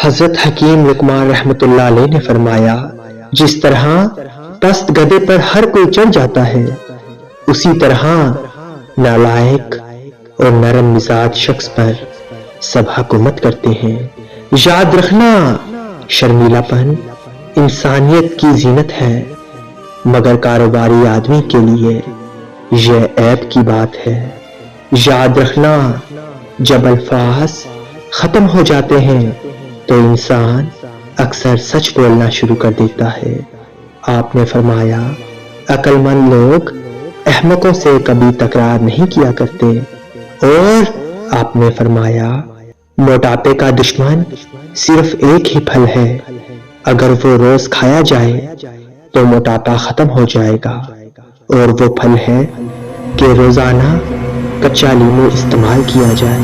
حضرت حکیم لقمان رحمت اللہ علیہ نے فرمایا، جس طرح پست گدھے پر ہر کوئی چڑھ جاتا ہے، اسی طرح نالائق اور نرم مزاج شخص پر سب حکومت کرتے ہیں۔ یاد رکھنا، شرمیلا پن انسانیت کی زینت ہے، مگر کاروباری آدمی کے لیے یہ عیب کی بات ہے۔ یاد رکھنا، جب الفاظ ختم ہو جاتے ہیں تو انسان اکثر سچ بولنا شروع کر دیتا ہے۔ آپ نے فرمایا، عقل مند لوگ احمقوں سے کبھی تکرار نہیں کیا کرتے، اور آپ نے فرمایا، موٹاپے کا دشمن صرف ایک ہی پھل ہے، اگر وہ روز کھایا جائے تو موٹاپا ختم ہو جائے گا، اور وہ پھل ہے کہ روزانہ کچا لیمو استعمال کیا جائے۔